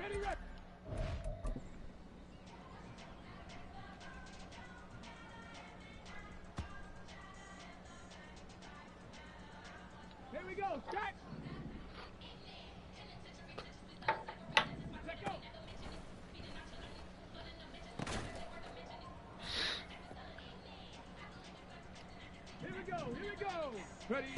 Ready, ready. Here we go. Start. Let go. Here we go. Here we go. Ready.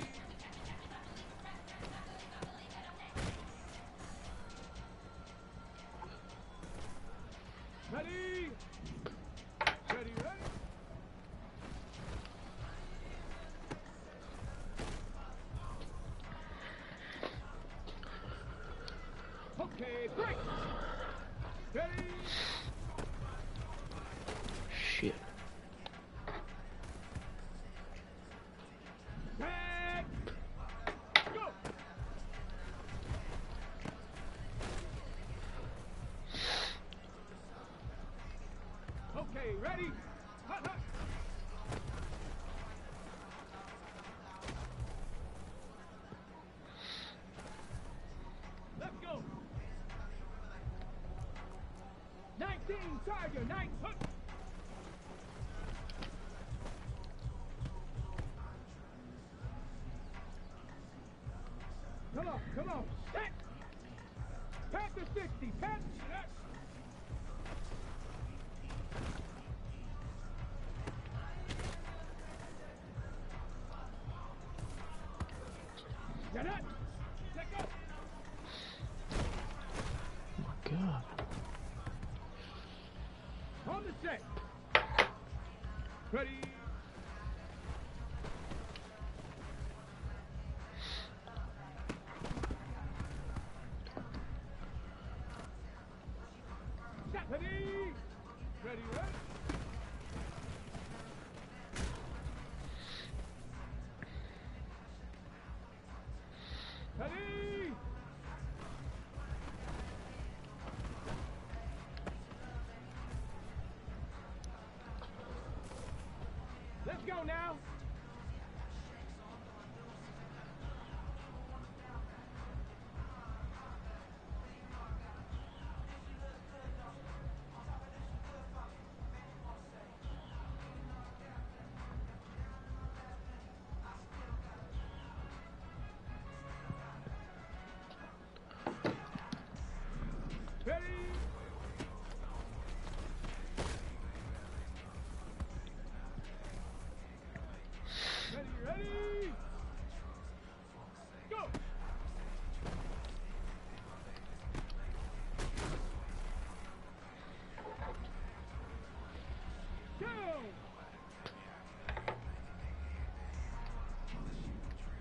Ready. Ready, ready. Okay, break. Ready. Shit. Back. Go. Okay, ready. Hut, hut. Let's go. 19, Tiger, 9, hut. Come on, set. Pat the 60, pat. Get up. Let go. Oh my god. On the set. Ready. Set. Ready. Ready, ready. Ready. Let's go now. Ready. Ready, ready. Go. Go.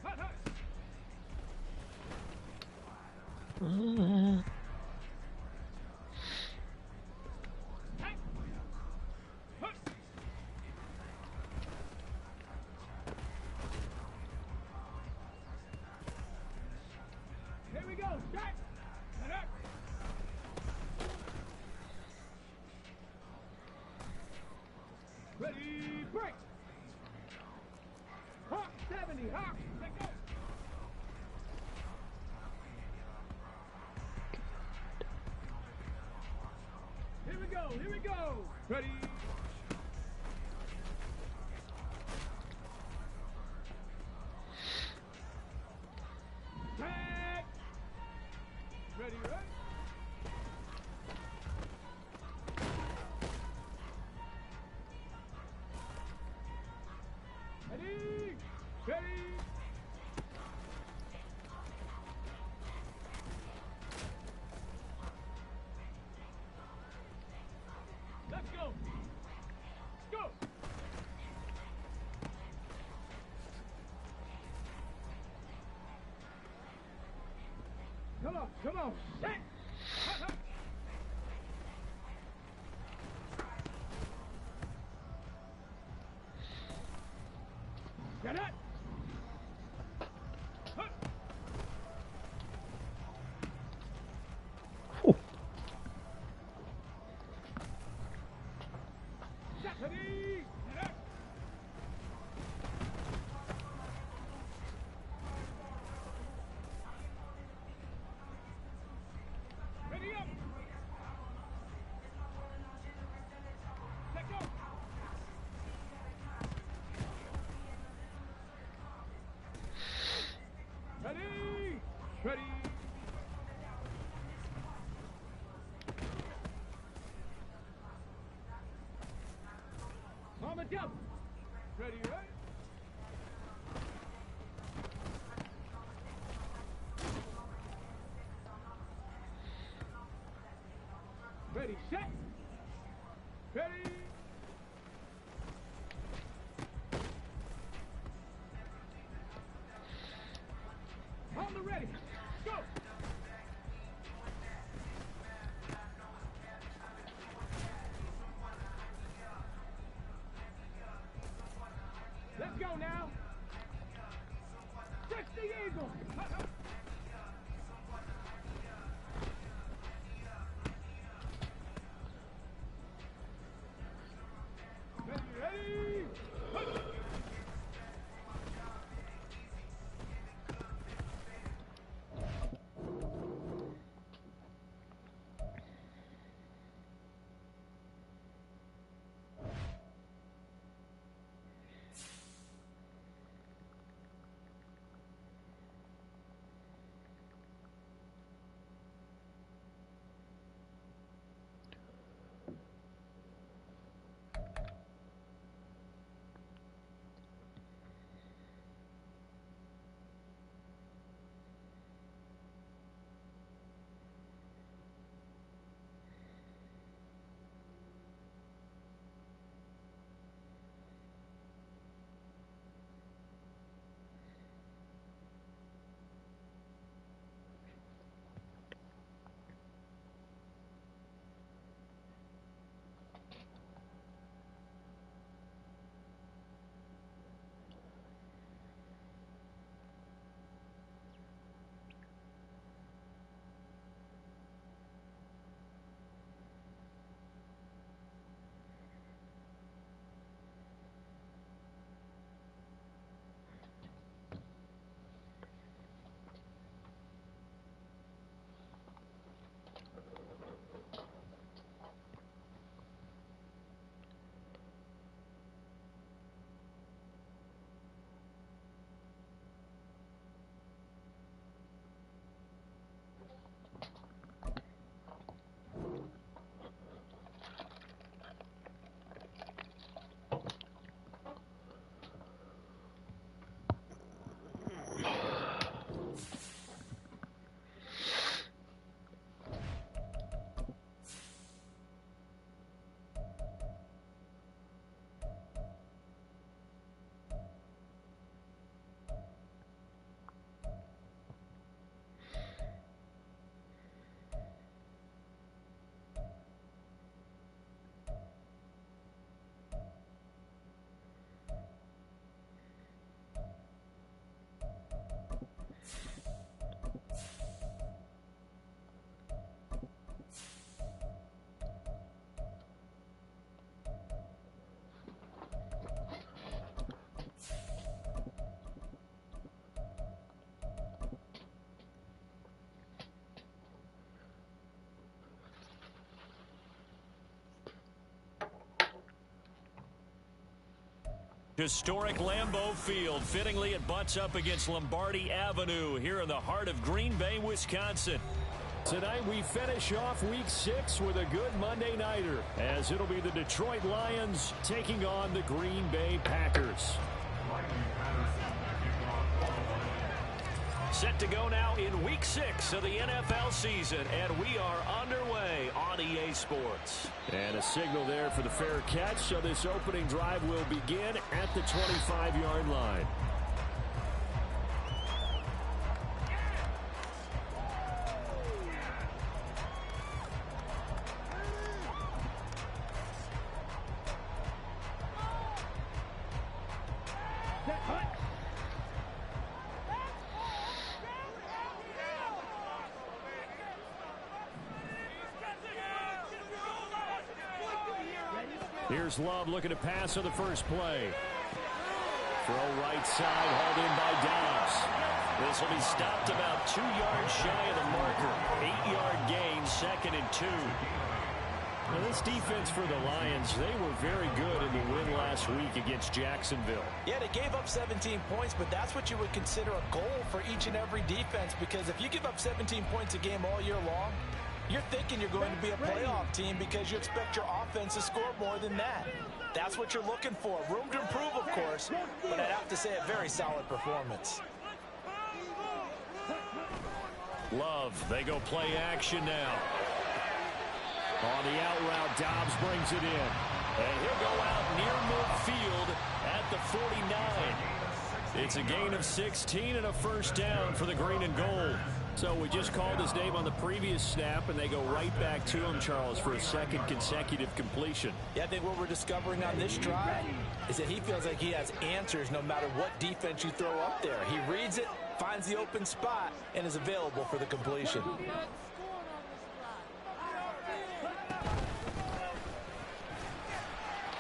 Hut, hut. Hey. Hut. Here we go. Start. Hut, hut. Ready, break. Hawk 70, Hawk. Let go. Here we go, here we go. Ready. Tag. Ready, ready. Ready. Ready. Let's go. Go. Come on. Set. Hut, hut. Get it. Hut. Oh. Set. Ready. Get it. Ready up. together. Ready, right? Ready, set. Ready. On the ready. Go. Let's go now. 60 Eagles. Ready. Historic Lambeau Field. Fittingly, it butts up against Lombardi Avenue here in the heart of Green Bay, Wisconsin. Tonight we finish off Week 6 with a good Monday nighter, as it'll be the Detroit Lions taking on the Green Bay Packers. Set to go now in Week 6 of the NFL season, and we are underway on EA Sports. And a signal there for the fair catch, so this opening drive will begin at the 25-yard line. Here's Love looking to pass on the first play. Throw right side, hauled in by Dobbs. This will be stopped about 2 yards shy of the marker. 8-yard gain, 2nd and 2. Now this defense for the Lions, they were very good in the win last week against Jacksonville. Yeah, they gave up 17 points, but that's what you would consider a goal for each and every defense, because if you give up 17 points a game all year long, you're thinking you're going to be a playoff team because you expect your offense to score more than that. That's what you're looking for. Room to improve, of course, but I'd have to say a very solid performance. Love, they go play action now. On the out route, Dobbs brings it in. And he'll go out near midfield at the 49. It's a gain of 16 and a first down for the green and gold. So we just called his name on the previous snap, and they go right back to him, Charles, for a second consecutive completion. Yeah, I think what we're discovering on this drive is that he feels like he has answers no matter what defense you throw up there. He reads it, finds the open spot, and is available for the completion.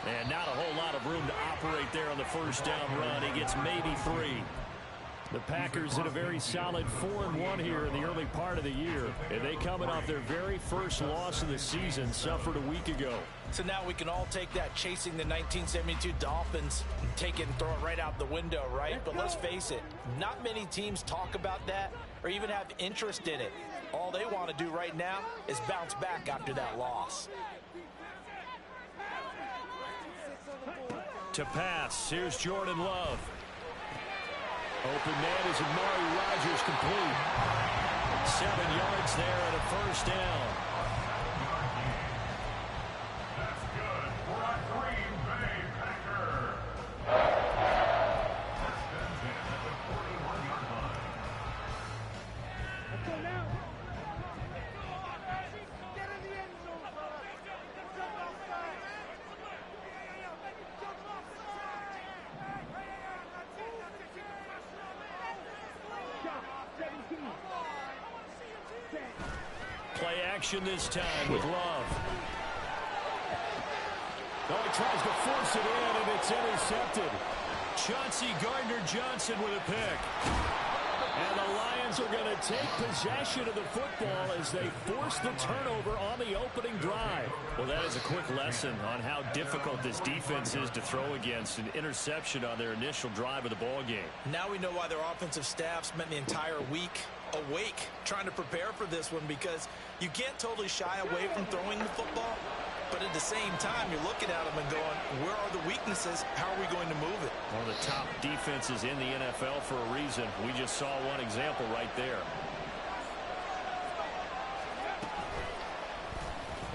And not a whole lot of room to operate there on the first down run. He gets maybe 3. The Packers in a very solid 4-1 here in the early part of the year. And they coming off their very first loss of the season, suffered a week ago. So now we can all take that chasing the 1972 Dolphins and take it and throw it right out the window, right? But let's face it, not many teams talk about that or even have interest in it. All they want to do right now is bounce back after that loss. To pass, here's Jordan Love. Open man is Amari Rodgers complete. 7 yards there and a first down. That's good for a Green Bay Packer. Let's go now. Get in the end zone, brother. Jump outside. Play action this time with Love. Oh, he tries to force it in, and it's intercepted. Chauncey Gardner-Johnson with a pick. And the Lions are going to take possession of the football as they force the turnover on the opening drive. Well, that is a quick lesson on how difficult this defense is to throw against an interception on their initial drive of the ball game. Now we know why their offensive staff spent the entire week awake trying to prepare for this one, because you can't totally shy away from throwing the football, but at the same time you're looking at them and going, where are the weaknesses? How are we going to move it? One of the top defenses in the NFL for a reason. We just saw one example right there.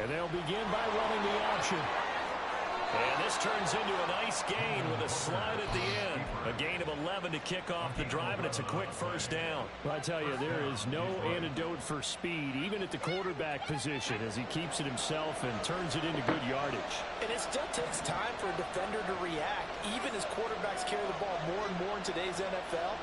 And they'll begin by running the option. And this turns into a nice gain with a slide at the end. A gain of 11 to kick off the drive, and it's a quick first down. Well, I tell you, there is no antidote for speed, even at the quarterback position, as he keeps it himself and turns it into good yardage. And it still takes time for a defender to react. Even as quarterbacks carry the ball more and more in today's NFL,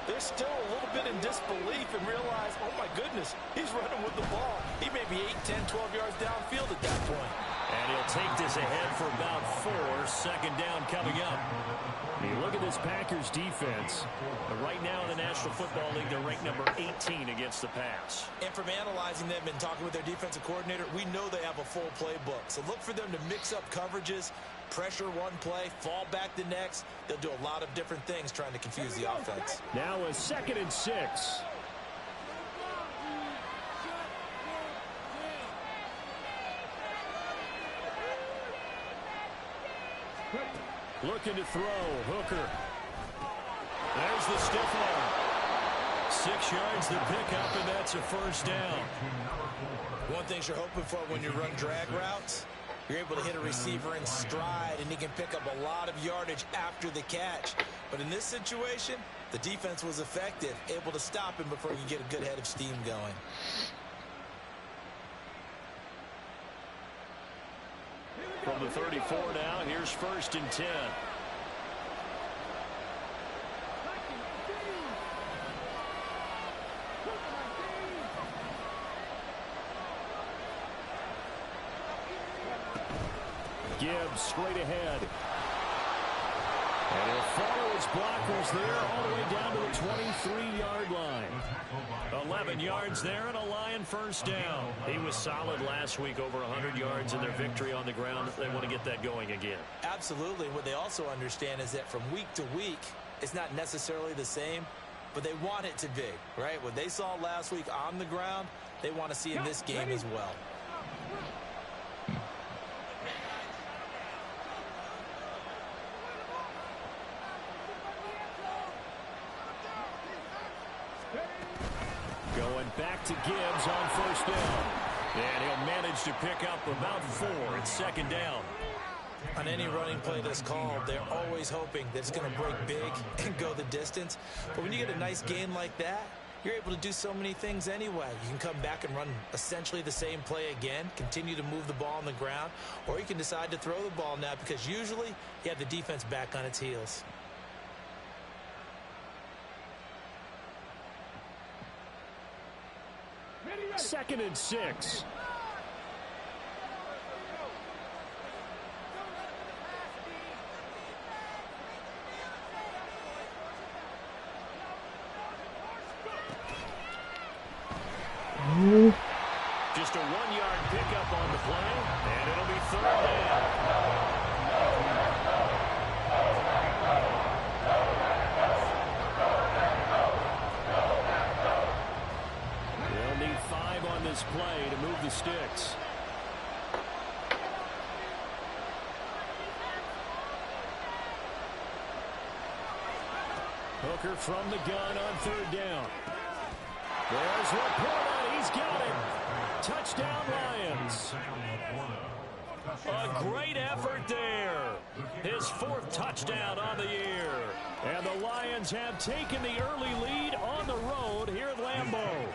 they're still a little bit in disbelief and realize, oh my goodness, he's running with the ball. He may be 8, 10, 12 yards downfield at that point. And he'll take this ahead for about 4. Second down coming up. You look at this Packers defense. Right now in the National Football League, they're ranked number 18 against the pass. And from analyzing them and talking with their defensive coordinator, we know they have a full playbook. So look for them to mix up coverages, pressure one play, fall back the next. They'll do a lot of different things trying to confuse the offense. Now a 2nd and 6. Looking to throw. Hooker. There's the stiff arm. 6 yards the pickup, and that's a first down. One thing you're hoping for when you run drag routes, you're able to hit a receiver in stride, and he can pick up a lot of yardage after the catch. But in this situation, the defense was effective, able to stop him before he could get a good head of steam going. From the 34 now, here's 1st and 10. Gibbs straight ahead. And he'll follow his blockers there all the way down to the 23-yard line. 11 yards there and a Lion first down. He was solid last week, over 100 yards in their victory on the ground. They want to get that going again. Absolutely. What they also understand is that from week to week, it's not necessarily the same, but they want it to be, right? What they saw last week on the ground, they want to see in this game as well. Going back to Gibbs on first down. And he'll manage to pick up about 4. It's second down. On any running play that's called, they're always hoping that it's going to break big and go the distance. But when you get a nice gain like that, you're able to do so many things anyway. You can come back and run essentially the same play again, continue to move the ball on the ground, or you can decide to throw the ball now because usually you have the defense back on its heels. Second and 6. Just a 1-yard pickup on the play, and it'll be third down. They'll need 5 on this play to move the sticks. Hooker from the gun on third down. There's Laporta. He's got it. Touchdown, Lions. A great effort there. His 4th touchdown on the year. And the Lions have taken the early lead on the road here at Lambeau.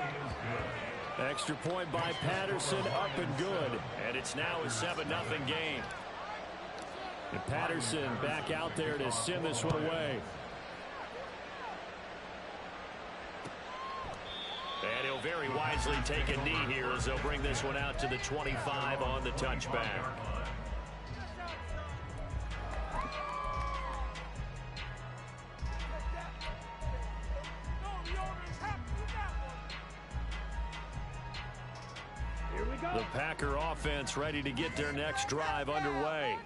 Extra point by Patterson, up and good. And it's now a 7-0 game. And Patterson back out there to send this one away. And he'll very wisely take a knee here as they'll bring this one out to the 25 on the touchback. The Packer offense ready to get their next drive underway.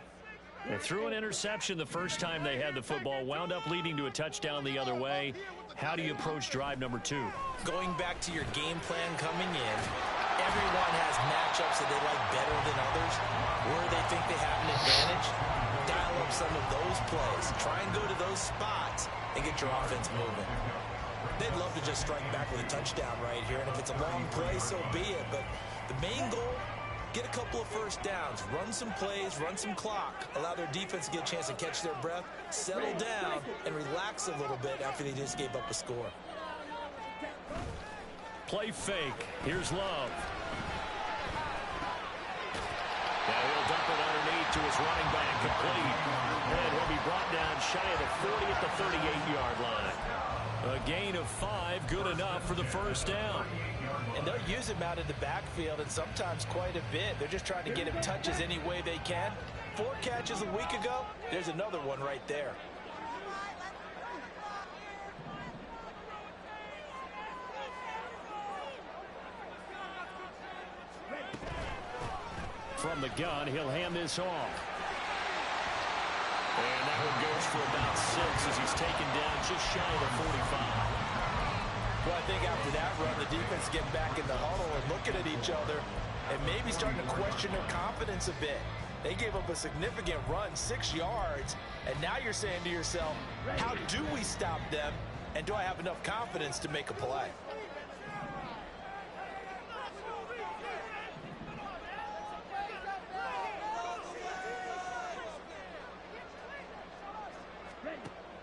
They threw an interception the first time they had the football, wound up leading to a touchdown the other way. How do you approach drive number 2? Going back to your game plan coming in, everyone has matchups that they like better than others. Where they think they have an advantage, dial up some of those plays. Try and go to those spots and get your offense moving. They'd love to just strike back with a touchdown right here, and if it's a long play, so be it. But the main goal, get a couple of first downs, run some plays, run some clock, allow their defense to get a chance to catch their breath, settle down, and relax a little bit after they just gave up a score. Play fake. Here's Love. Now he'll dump it underneath to his running back, complete. And he'll be brought down shy of the 40 at the 38-yard line. A gain of 5, good enough for the first down. And they'll use him out in the backfield, and sometimes quite a bit. They're just trying to get him touches any way they can. 4 catches a week ago, there's another one right there. From the gun, he'll hand this off. And that one goes for about 6 as he's taken down just shy of the 45. Well, I think after that run, the defense getting back in the huddle and looking at each other and maybe starting to question their confidence a bit. They gave up a significant run, 6 yards, and now you're saying to yourself, how do we stop them, and do I have enough confidence to make a play?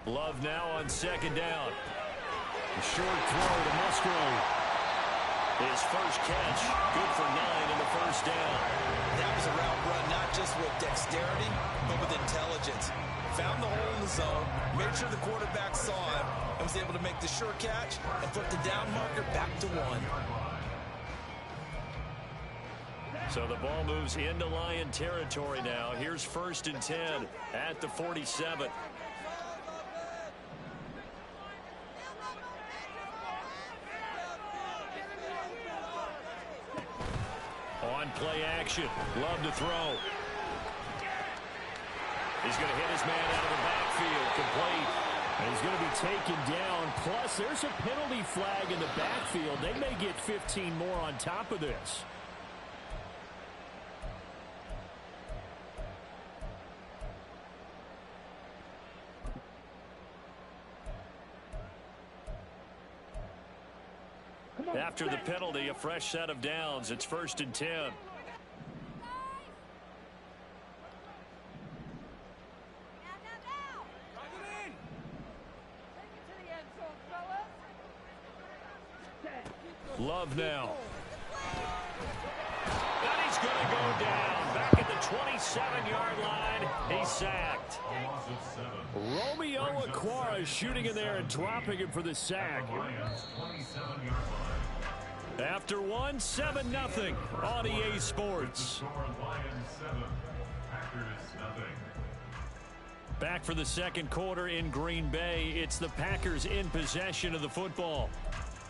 Love now on second down. A short throw to Musgrave. His first catch, good for 9 in the first down. That was a route run, not just with dexterity, but with intelligence. Found the hole in the zone, made sure the quarterback saw him, and was able to make the short catch and put the down marker back to 1. So the ball moves into Lion territory now. Here's 1st and 10 at the 47. On play action. Love to throw. He's going to hit his man out of the backfield. Complete. And he's going to be taken down. Plus, there's a penalty flag in the backfield. They may get 15 more on top of this. After the penalty, a fresh set of downs. It's 1st and 10. Love now. And he's going to go down. Back at the 27-yard line. He's sacked. Romeo Aquara shooting in there and dropping him for the sack. After one, 7-0 on EA Sports. Back for the second quarter in Green Bay. It's the Packers in possession of the football,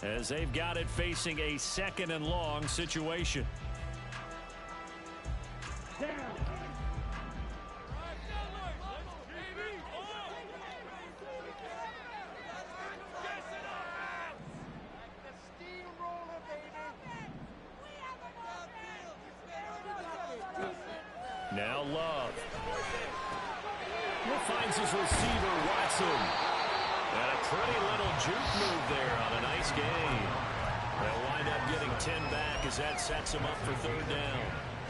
as they've got it facing a 2nd and long situation. Now Love. Finds his receiver, Watson. And a pretty little juke move there on a nice gain. They'll wind up getting 10 back as that sets him up for 3rd down.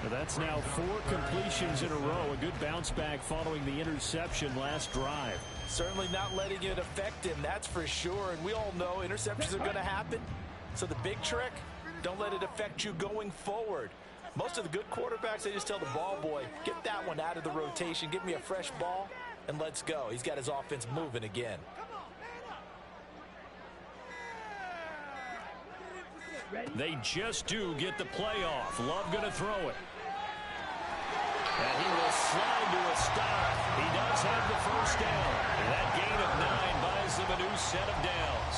Well, that's now 4 completions in a row. A good bounce back following the interception last drive. Certainly not letting it affect him, that's for sure. And we all know interceptions are going to happen. So the big trick, don't let it affect you going forward. Most of the good quarterbacks, they just tell the ball boy, get that one out of the rotation, give me a fresh ball, and let's go. He's got his offense moving again. They just do get the playoff. Love going to throw it. And he will slide to a stop. He does have the 1st down. And that gain of 9 buys them a new set of downs.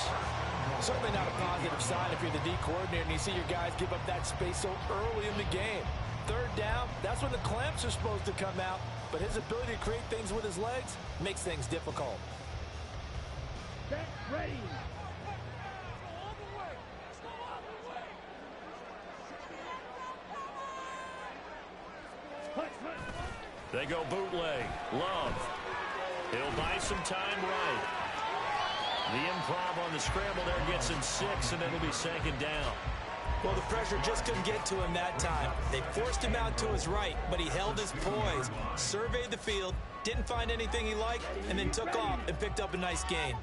Certainly not a positive sign if you're the D coordinator and you see your guys give up that space so early in the game. 3rd down, that's when the clamps are supposed to come out. But his ability to create things with his legs makes things difficult. Get ready. They go bootleg. Love. He'll buy some time right. The improv on the scramble there gets him 6, and it'll be 2nd down. Well, the pressure just couldn't get to him that time. They forced him out to his right, but he held his poise, surveyed the field, didn't find anything he liked, and then took off and picked up a nice gain.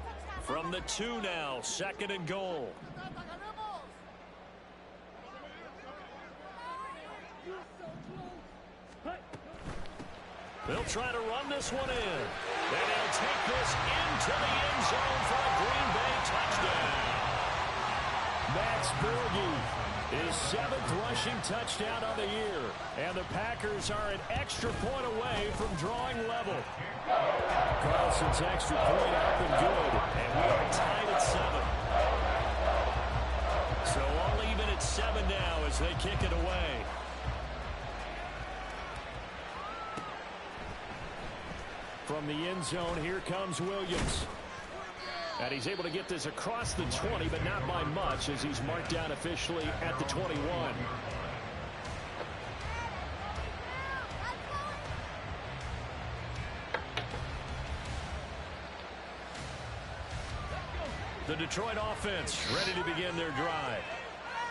From the 2 now, 2nd and goal. They'll try to run this one in. And they'll take this into the end zone for a Green Bay touchdown. Max Berge, his 7th rushing touchdown of the year. And the Packers are an extra point away from drawing level. Carlson's extra point up and good. And we are tied at 7. So all even at 7 now as they kick it away. From the end zone, here comes Williams. And he's able to get this across the 20, but not by much, as he's marked down officially at the 21. The Detroit offense ready to begin their drive.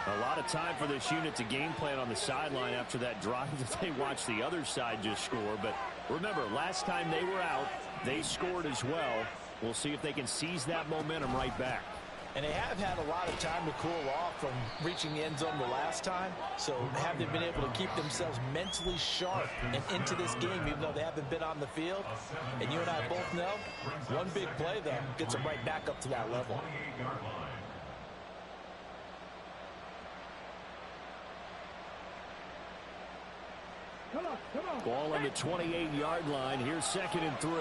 A lot of time for this unit to game plan on the sideline after that drive that they watched the other side just score. But remember, last time they were out, they scored as well. We'll see if they can seize that momentum right back. And they have had a lot of time to cool off from reaching the end zone the last time. So have they been able to keep themselves mentally sharp and into this game, even though they haven't been on the field? And you and I both know, one big play, though, gets them right back up to that level. Ball on the 28-yard line. Here's 2nd and 3.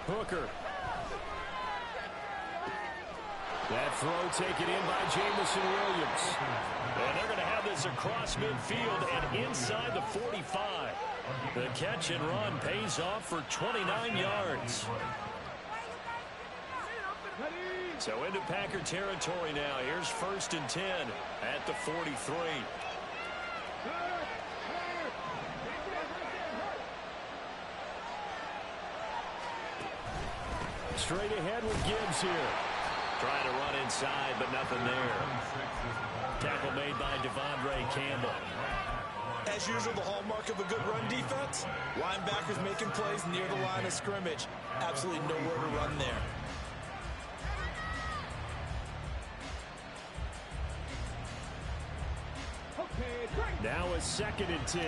Hooker. That throw taken in by Jamison Williams. And they're going to have this across midfield and inside the 45. The catch and run pays off for 29 yards. So into Packer territory now. Here's 1st and 10 at the 43. Straight ahead with Gibbs here. Trying to run inside, but nothing there. Tackle made by Devondre Campbell. As usual, the hallmark of a good run defense, linebackers making plays near the line of scrimmage. Absolutely nowhere to run there. Now a 2nd and 10.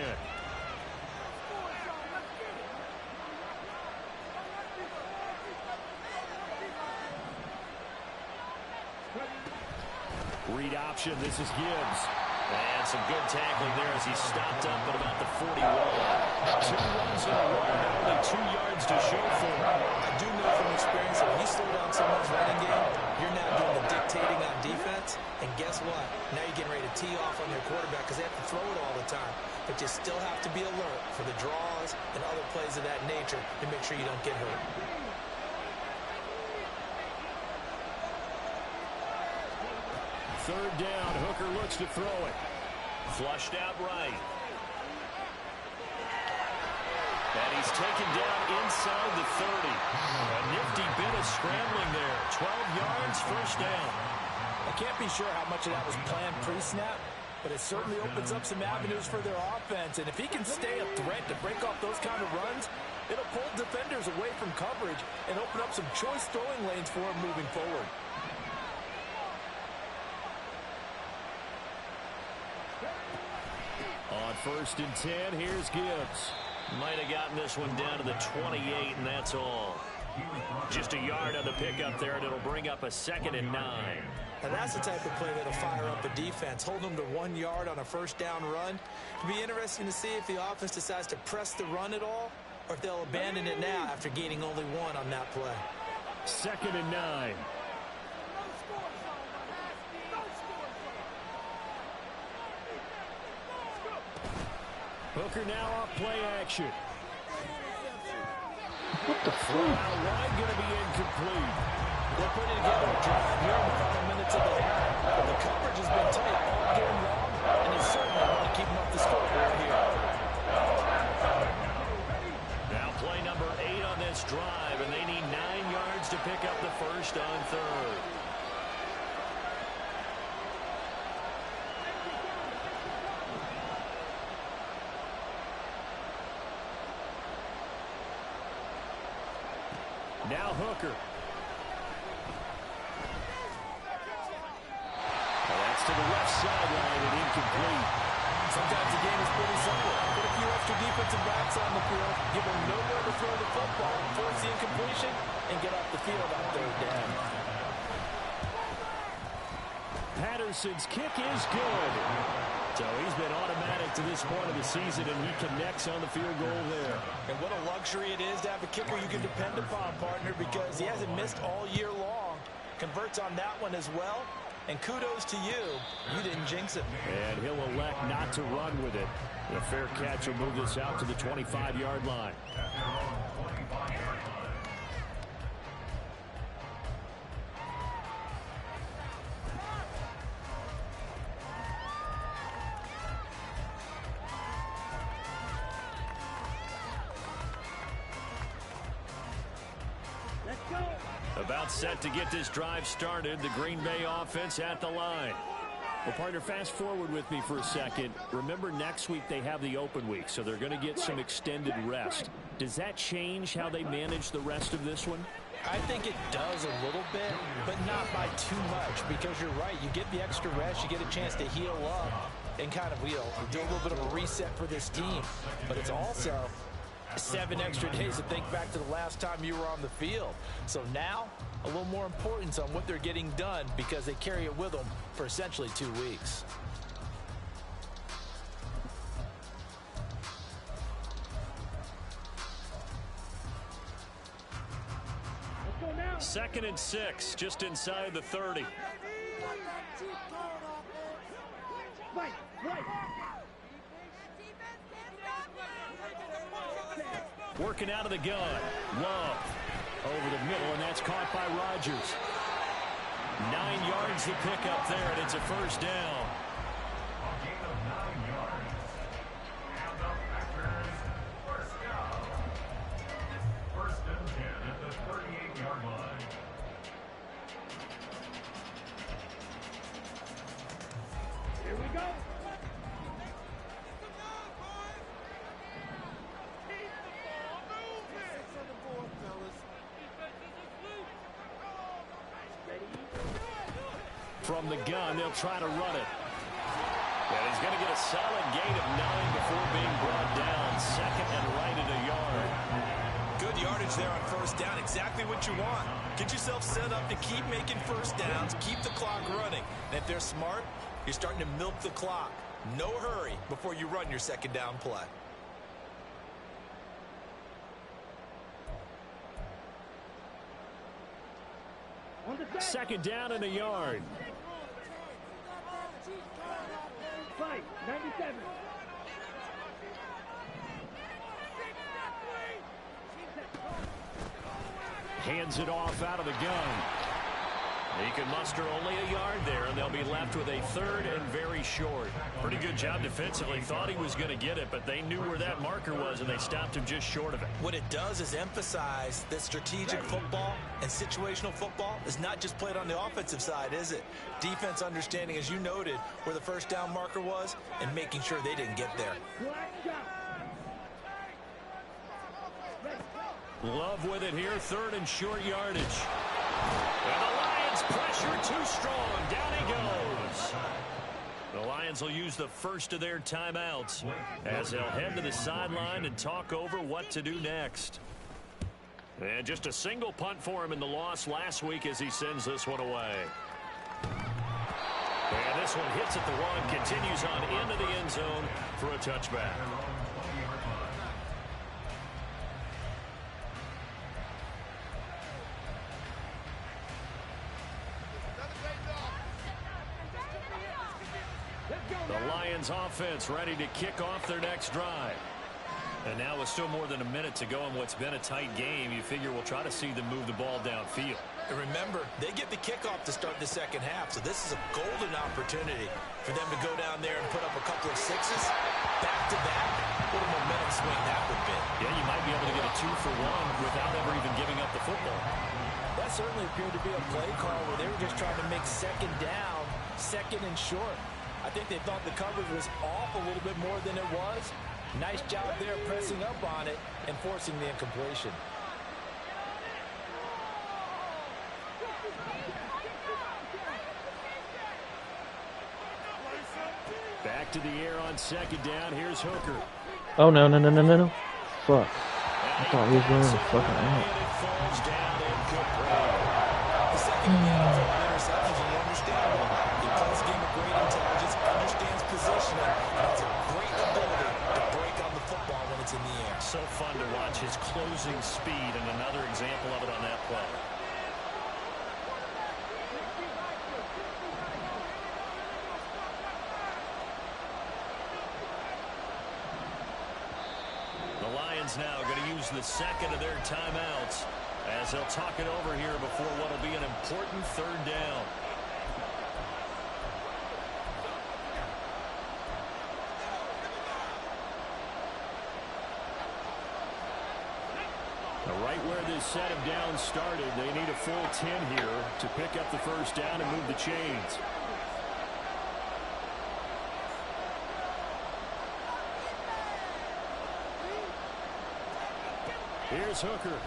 Read option. This is Gibbs. And some good tackling there as he stopped up at about the 41. 2 runs in a row, and only 2 yards to show for him. I do know from experience that when you slow down someone's running game, you're now doing the dictating on defense. And guess what? Now you're getting ready to tee off on your quarterback because they have to throw it all the time. But you still have to be alert for the draws and other plays of that nature to make sure you don't get hurt. Third down. Hooker looks to throw it. Flushed out right. And he's taken down inside the 30. A nifty bit of scrambling there. 12 yards, 1st down. I can't be sure how much of that was planned pre-snap, but it certainly opens up some avenues for their offense. And if he can stay a threat to break off those kind of runs, it'll pull defenders away from coverage and open up some choice throwing lanes for him moving forward. On 1st and 10, here's Gibbs. Might have gotten this one down to the 28, and that's all. Just a yard on the pickup there, and it'll bring up a 2nd and 9. And that's the type of play that'll fire up a defense. Hold them to 1 yard on a 1st down run. It'll be interesting to see if the offense decides to press the run at all, or if they'll abandon it now after gaining only 1 on that play. 2nd and 9. Hooker now off play action. What the Throw fuck? out wide, going to be incomplete. They're putting together a drive here in the final minutes of the half. The coverage has been tight all game long, and they certainly want to keep them up the scoreboard here. Now play number 8 on this drive, and they need 9 yards to pick up the 1st on 3rd. Now Hooker. Well, that's to the left sideline and incomplete. Sometimes the game is pretty simple. Put a few extra defensive backs on the field, give them nowhere to throw the football, force the incompletion, and get off the field on 3rd down. Patterson's kick is good. So he's been automatic to this point of the season, and he connects on the field goal there. And what a luxury it is to have a kicker you can depend upon, partner, because he hasn't missed all year long. Converts on that one as well. And kudos to you. You didn't jinx it. And he'll elect not to run with it. A fair catch will move this out to the 25-yard line. About set to get this drive started. The Green Bay offense at the line. Well, partner, fast forward with me for a second. Remember, next week they have the open week, so they're going to get some extended rest. Does that change how they manage the rest of this one? I think it does a little bit, but not by too much, because you're right. You get the extra rest. You get a chance to heal up and kind of, do a little bit of a reset for this team. But it's also 7 extra days to think back to the last time you were on the field. So now, a little more importance on what they're getting done because they carry it with them for essentially 2 weeks. Let's go now. 2nd and 6, just inside the 30. Working out of the gun. Love over the middle, and that's caught by Rodgers. 9 yards to pick up there, and it's a first down. A gain of 9 yards. And the Packers first down. 1st and 10 at the 38-yard line. Here we go. From the gun, they'll try to run it. And he's going to get a solid gain of 9 before being brought down. 2nd and right at a yard. Good yardage there on first down. Exactly what you want. Get yourself set up to keep making first downs. Keep the clock running. And if they're smart, you're starting to milk the clock. No hurry before you run your 2nd down play. On the set. 2nd down and a yard. 5, 97. Hands it off out of the gun. He can muster only a yard there, and they'll be left with a 3rd and very short. Pretty good job defensively. Thought he was going to get it, but they knew where that marker was, and they stopped him just short of it. What it does is emphasize that strategic football and situational football is not just played on the offensive side, is it? Defense understanding, as you noted, where the first down marker was and making sure they didn't get there. Black shot. Love with it here, 3rd and short yardage. And the Lions pressure too strong. Down he goes. The Lions will use the first of their timeouts as they'll head to the sideline and talk over what to do next. And just a single punt for him in the loss last week as he sends this one away. And this one hits at the 1, continues on into the end zone for a touchback. The Lions offense ready to kick off their next drive. And now with still more than a minute to go in what's been a tight game, you figure we'll try to see them move the ball downfield. And remember, they get the kickoff to start the 2nd half, so this is a golden opportunity for them to go down there and put up a couple of 6s. Back-to-back, what a momentum swing that would be. Yeah, you might be able to get a 2-for-1 without ever even giving up the football. That certainly appeared to be a play call where they were just trying to make 2nd down, 2nd and short. I think they thought the coverage was off a little bit more than it was. Nice job there pressing up on it and forcing the incompletion. Back to the air on 2nd down. Here's Hooker. Oh, no. Fuck. I thought he was running the fucking out. And it falls down incomplete. The 2nd down for interceptions is understandable. He plays a game of great intelligence, understands positioning, and has a great ability to break on the football when it's in the air. So fun to watch his closing speed, and another example of it on that play. The Lions now going to use the 2nd of their timeouts as they'll talk it over here before what will be an important 3rd down. Right where this set of downs started, they need a full 10 here to pick up the first down and move the chains. Here's Hooker.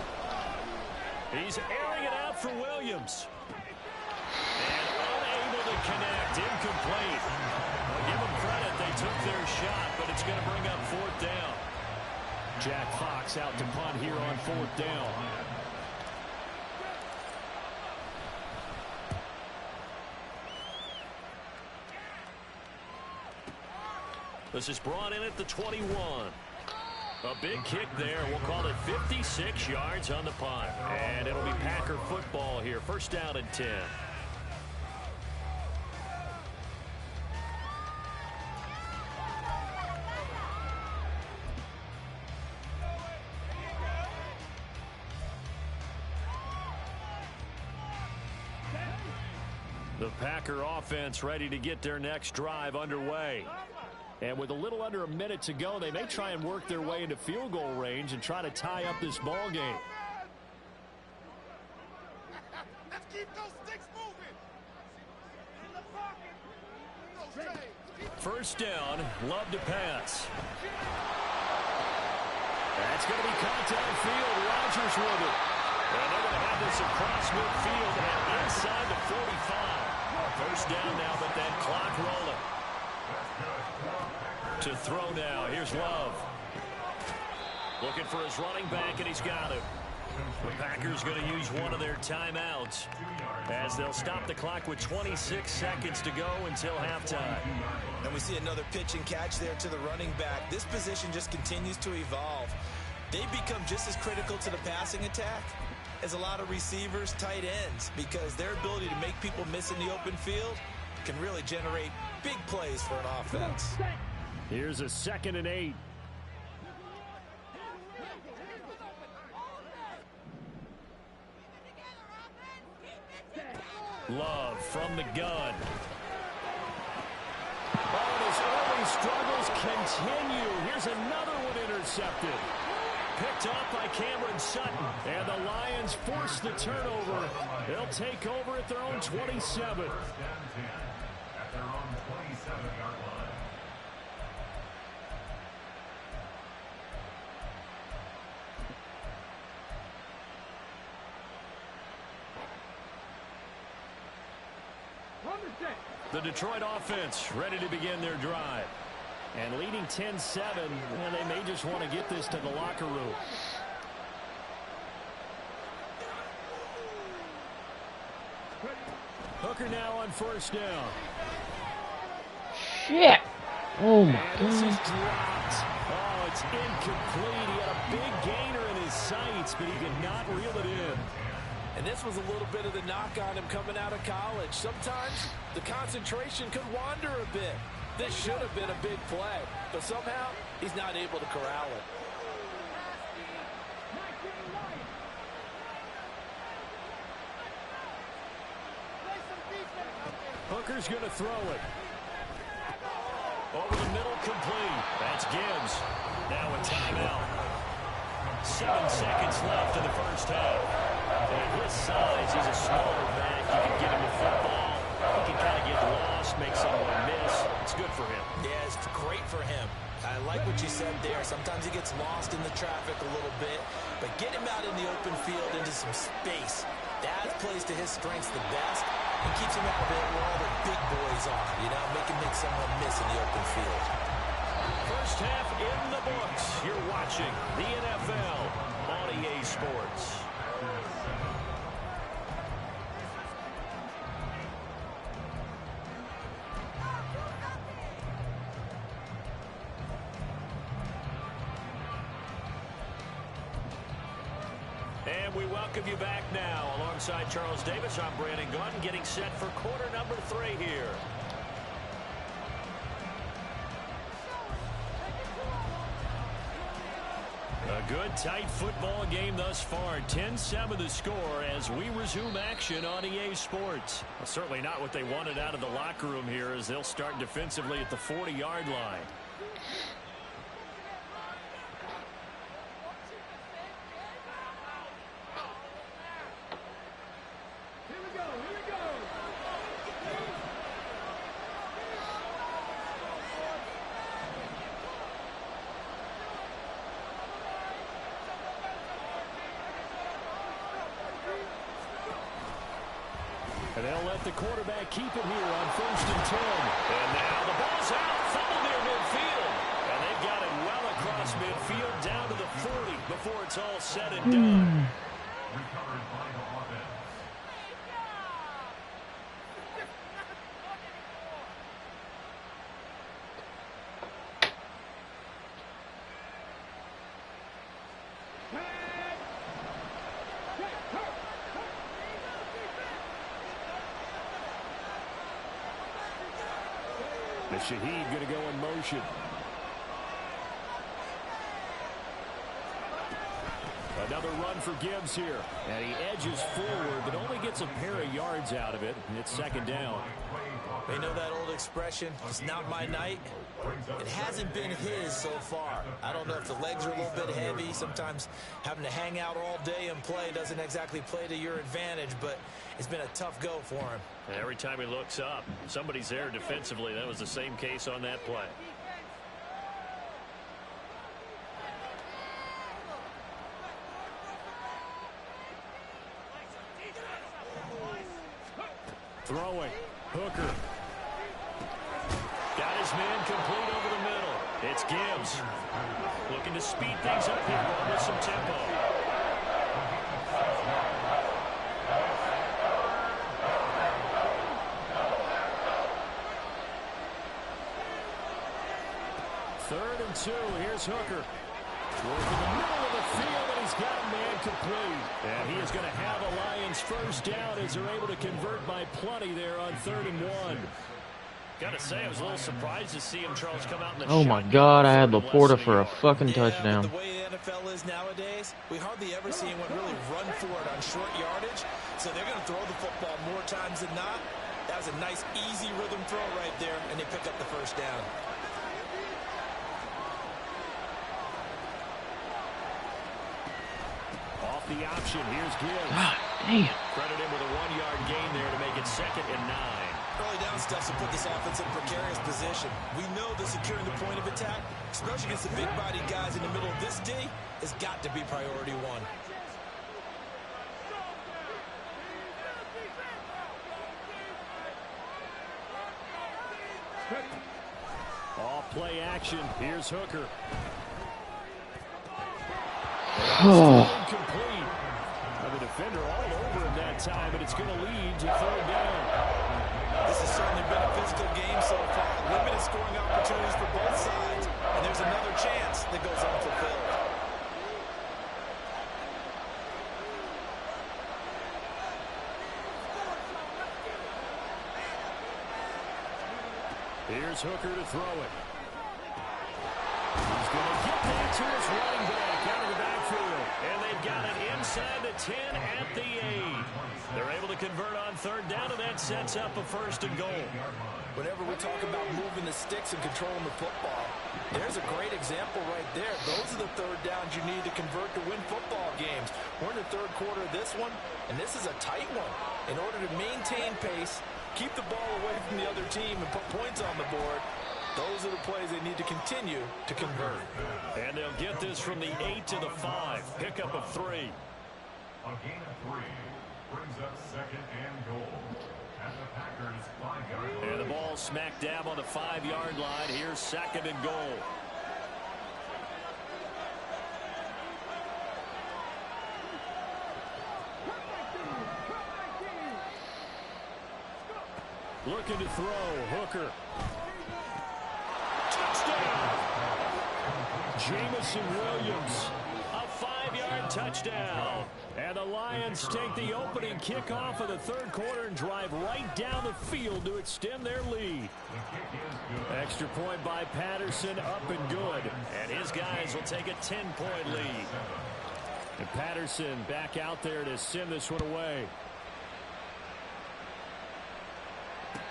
He's airing it out for Williams. And unable to connect. Incomplete. I'll give them credit. They took their shot, but it's going to bring up 4th down. Jack Fox out to punt here on 4th down. This is brought in at the 21. A big kick there. We'll call it 56 yards on the punt. And it'll be Packer football here. First down and 10. The Packer offense ready to get their next drive underway. And with a little under a minute to go, they may try and work their way into field goal range and try to tie up this ball game. Let's keep those sticks moving. First down, Love to pass. That's going to be caught downfield. Rodgers with it. And they're going to have this across midfield and inside the 45. First down now, but that clock rolling. To throw now. Here's Love. Looking for his running back, and he's got it. The Packers going to use one of their timeouts as they'll stop the clock with 26 seconds to go until halftime. And we see another pitch and catch there to the running back. This position just continues to evolve. They become just as critical to the passing attack as a lot of receivers, tight ends, because their ability to make people miss in the open field can really generate big plays for an offense. Here's a 2nd and 8. Love from the gun. Oh, and his early struggles continue. Here's another one intercepted. Picked up by Cameron Sutton. And the Lions force the turnover. They'll take over at their own 27. At their own 27-yard line. The Detroit offense ready to begin their drive. And leading 10-7, and they may just want to get this to the locker room. Hooker now on first down. Shit! Oh my This is God. dropped. Oh, it's incomplete. He had a big gainer in his sights, but he could not reel it in. And this was a little bit of the knock on him coming out of college. Sometimes the concentration could wander a bit. This should have been a big play, but somehow he's not able to corral it. Hooker's going to throw it. Over the middle, complete. That's Gibbs. Now a timeout. 7 seconds left in the first half. At his size, he's a smaller back. You can get him the football. He can kind of get lost, make someone miss. It's good for him. Yeah, it's great for him. I like what you said there. Sometimes he gets lost in the traffic a little bit, but get him out in the open field into some space. That plays to his strengths the best and keeps him out of it where all the big boys are, you know, make someone miss in the open field. First half in the books. You're watching the NFL on EA Sports. And we welcome you back now. Alongside Charles Davis, I'm Brandon Gunn, getting set for quarter number 3 here. A good, tight football game thus far. 10-7 the score as we resume action on EA Sports. Well, certainly not what they wanted out of the locker room here as they'll start defensively at the 40-yard line. And they'll let the quarterback keep it here on 1st and 10. And now the ball's out, fumbled near midfield. And they've got it well across midfield down to the 40 before it's all said and done. Recovered by the offense. As Shaheed going to go in motion. Another run for Gibbs here. And he edges forward, but only gets a pair of yards out of it. And it's second down. They know that old expression, it's not my night. It hasn't been his so far. I don't know if the legs are a little bit heavy. Sometimes having to hang out all day and play doesn't exactly play to your advantage, but it's been a tough go for him. And every time he looks up, somebody's there defensively. That was the same case on that play. Throwing. Hooker. Got his man complete over the middle. It's Gibbs. Looking to speed things up here with some tempo. Third and 2. Here's Hooker. Working the middle of the field, and he's got a man complete. And he is going to have a Lions first down as they're able to convert by plenty there on 3rd and 1. Got to say, I was a little surprised to see him, Charles, come out in the Oh my God, I had Laporta for a fucking touchdown. The way the NFL is nowadays, we hardly ever see anyone really run for it on short yardage. So they're going to throw the football more times than not. That was a nice, easy rhythm throw right there, and they pick up the first down. Off the option, here's Gibbs. God damn. Credit him with a 1-yard gain there to make it 2nd and 9. Early down stuff to put this offense in a precarious position. We know that securing the point of attack, especially against the big-bodied guys in the middle of this D, has got to be priority 1. Off play action. Here's Hooker. Oh. Complete. The defender all over him that time, but it's going to lead to 3rd down. This has certainly been a physical game so far. Limited scoring opportunities for both sides, and there's another chance that goes unfulfilled. Here's Hooker to throw it. He's going to get that to his running back out of the backfield. And they've got it inside the 10 at the 8. They're able to convert on 3rd down, and that sets up a 1st and goal. Whenever we talk about moving the sticks and controlling the football, there's a great example right there. Those are the 3rd downs you need to convert to win football games. We're in the 3rd quarter of this one, and this is a tight one. In order to maintain pace, keep the ball away from the other team, and put points on the board, those are the plays they need to continue to convert. And they'll get this from the 8 to the 5. Pickup of 3. A gain of 3 brings up 2nd and goal at the Packers 5-yard line. And the ball smack dab on the 5-yard line. Here's 2nd and goal. Looking to throw. Hooker. Touchdown! Jamison Williams. A 5-yard touchdown. And the Lions take the opening kickoff of the 3rd quarter and drive right down the field to extend their lead. Extra point by Patterson, up and good. And his guys will take a 10-point lead. And Patterson back out there to send this one away.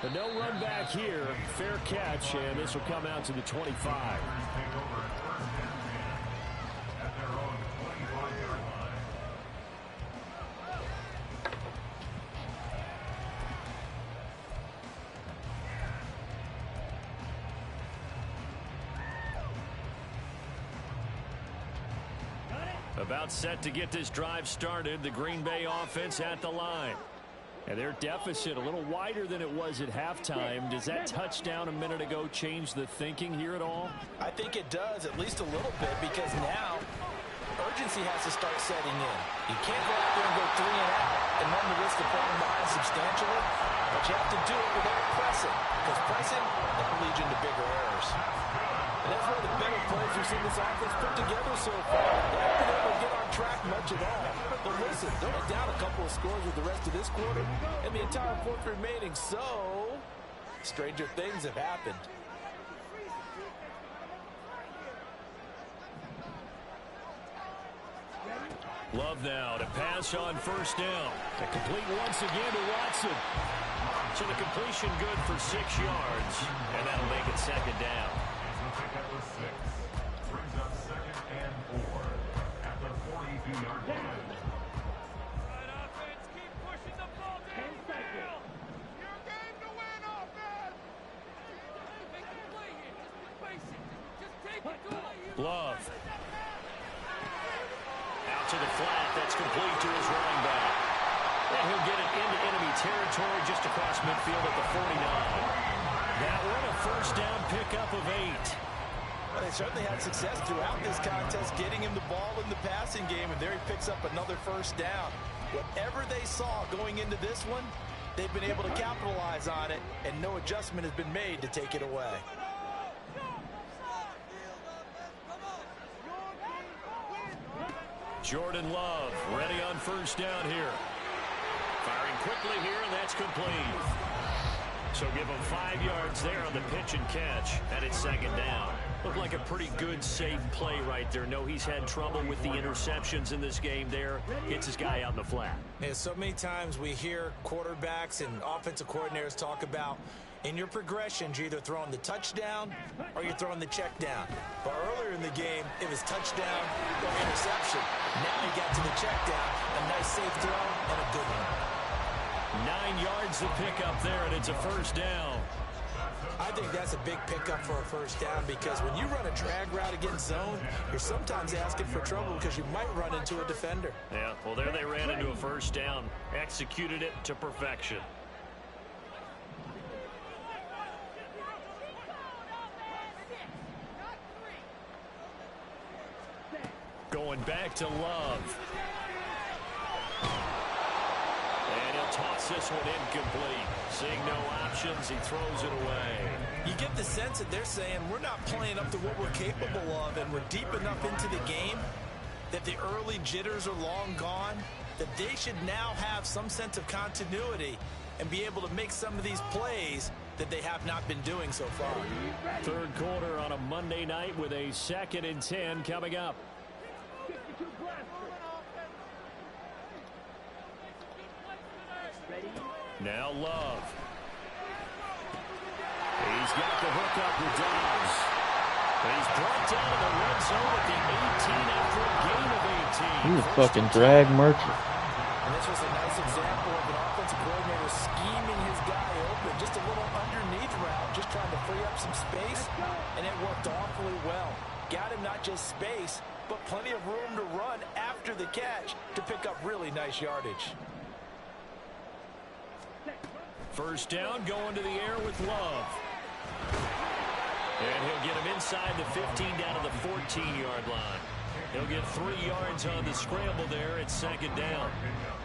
But no run back here. Fair catch, and this will come out to the 25. About set to get this drive started. The Green Bay offense at the line. And their deficit a little wider than it was at halftime. Does that touchdown a minute ago change the thinking here at all? I think it does, at least a little bit, because now urgency has to start setting in. You can't go out there and go 3 and out and run the risk of falling behind substantially, but you have to do it without pressing, because pressing, that will lead you into bigger errors. And that's one of the better plays we've seen this offense put together so far. They haven't been able to get on track much at all. But listen, they're only down a couple of scores with the rest of this quarter, and the entire 4th remaining, so stranger things have happened. Love now to pass on first down. To complete once again to Watson. So the completion good for 6 yards. And that'll make it second down. The pickup was 6. Brings up 2nd and 4 at the 42-yard line. Right, offense, keep pushing the ball downfield. Your game to win, offense. Make the play here. Just be patient. Just take it to him. Love. Out to the flat. That's complete to his running back. And he'll get it into enemy territory just across midfield at the 49. That one a first down pickup of 8. Well, they certainly had success throughout this contest, getting him the ball in the passing game, and there he picks up another first down. Whatever they saw going into this one, they've been able to capitalize on it, and no adjustment has been made to take it away. Jordan Love ready on first down here. Firing quickly here, and that's complete. So give him 5 yards there on the pitch and catch, and it's second down. Looked like a pretty good, safe play right there. No, he's had trouble with the interceptions in this game there. Gets his guy out in the flat. Yeah, so many times we hear quarterbacks and offensive coordinators talk about in your progressions, you're either throwing the touchdown or you're throwing the check down. But earlier in the game, it was touchdown or interception. Now you got to the check down, a nice safe throw and a good one. 9 yards to pick up there, and it's a first down. I think that's a big pickup for a first down because when you run a drag route against zone, you're sometimes asking for trouble because you might run into a defender. Yeah, well, there they ran into a first down. Executed it to perfection. Going back to Love. And he'll toss this one incomplete. Seeing no options, he throws it away. You get the sense that they're saying we're not playing up to what we're capable of, and we're deep enough into the game that the early jitters are long gone, that they should now have some sense of continuity and be able to make some of these plays that they have not been doing so far. Third quarter on a Monday night with a 2nd and 10 coming up. Now Love. He's got the hook up with Dobbs. He's brought down to the red zone at the 18 after a gain of 18. He's a fucking drag merchant. And this was a nice example of an offensive coordinator scheming his guy open. Just a little underneath route, just trying to free up some space, and it worked awfully well. Got him not just space, but plenty of room to run after the catch to pick up really nice yardage. First down, going to the air with Love. And he'll get him inside the 15 down to the 14-yard line. He'll get 3 yards on the scramble there at second down.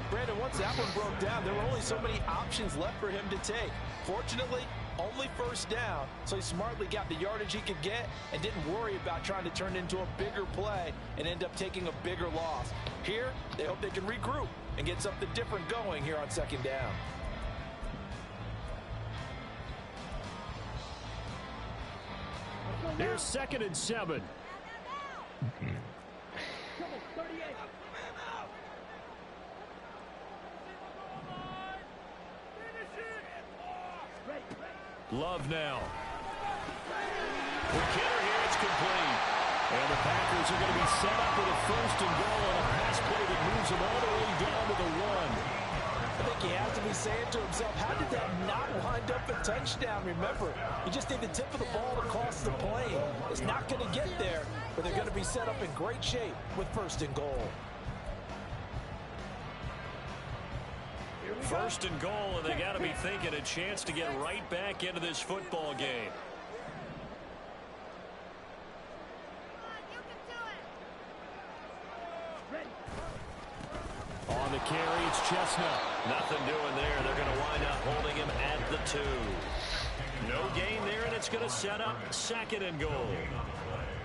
Brandon, once that one broke down, there were only so many options left for him to take. Fortunately, only first down, so he smartly got the yardage he could get and didn't worry about trying to turn it into a bigger play and end up taking a bigger loss. Here, they hope they can regroup and get something different going here on second down. Here's 2nd and 7. Love now. Quick hitter here, it's complete. And the Packers are going to be set up with a 1st and goal on a pass play that moves them all the way down to the 1. I think he has to be saying to himself, how did that not wind up a touchdown? Remember, you just need the tip of the ball to cross the plane. It's not going to get there, but they're going to be set up in great shape with 1st and goal. 1st and goal, and they got to be thinking a chance to get right back into this football game. On the carry, it's Chestnut. Nothing doing there. They're going to wind up holding him at the 2. No gain there, and it's going to set up 2nd and goal.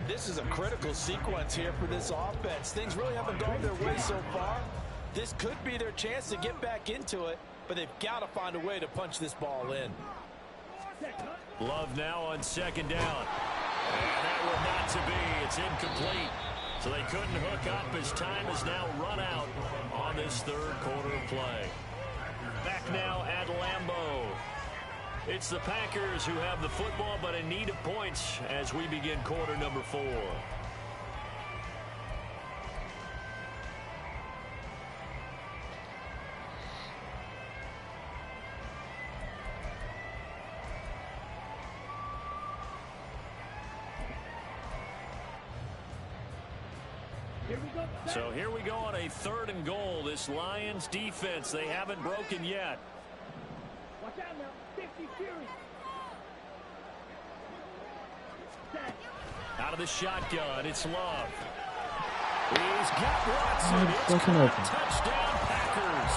This is a critical sequence here for this offense. Things really haven't gone their way so far. This could be their chance to get back into it, but they've got to find a way to punch this ball in. Love now on 2nd down. And that will not to be. It's incomplete. So they couldn't hook up as time has now run out on this third quarter of play. Back now at Lambeau. It's the Packers who have the football, but in need of points as we begin quarter number 4. So here we go on a 3rd and goal. This Lions defense, they haven't broken yet. Watch out now. 50 Fury. Out of the shotgun, it's Love. He's got Watson. It's Broken caught. open. Touchdown, Packers.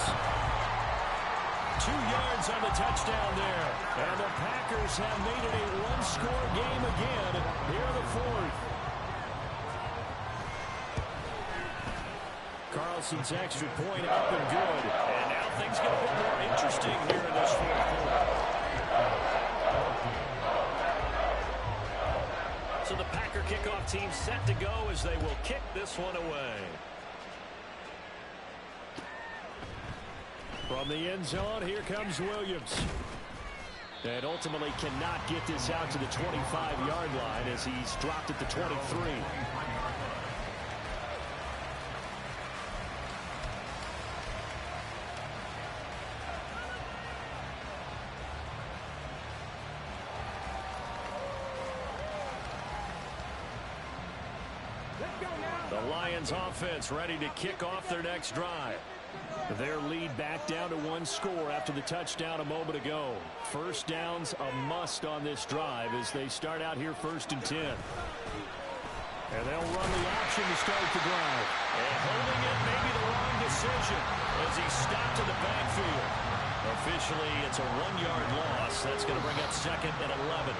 2 yards on the touchdown there. And the Packers have made it a one-score game again here in the 4th. Carlson's extra point up and good. And now things get a bit more interesting here in this 4th quarter. So the Packer kickoff team set to go as they will kick this one away. From the end zone, here comes Williams. And ultimately cannot get this out to the 25-yard line as he's dropped at the 23. The Lions offense ready to kick off their next drive. Their lead back down to 1 score after the touchdown a moment ago. First down's a must on this drive as they start out here 1st and 10. And they'll run the option to start the drive. And holding it may be the wrong decision as he stopped in the backfield. Officially, it's a 1-yard loss. That's going to bring up 2nd and 11.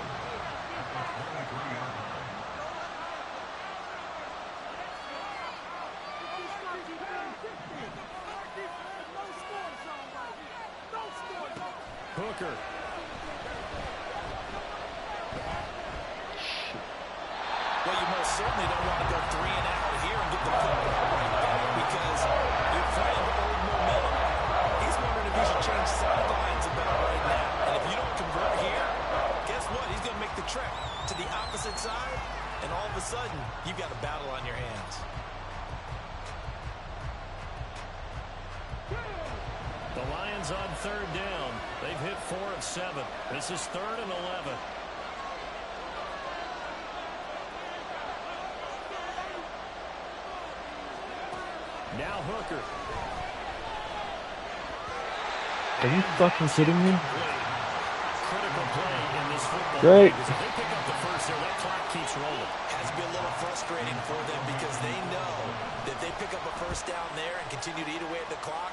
Hooker. Well, you most certainly don't want to go 3 and out here and get the football right back because you're playing old momentum. He's wondering if he should change sidelines about right now. And if you don't convert here, guess what? He's going to make the trek to the opposite side, and all of a sudden, you've got a battle on your hands. The Lions on 3rd down. They've hit 4 of 7. This is 3rd and 11. Now Hooker. Are you fucking kidding me? Critical play in this football Great. game. If they pick up the first there, that clock keeps rolling. Has to be a little frustrating for them because they know that if they pick up a first down there and continue to eat away at the clock,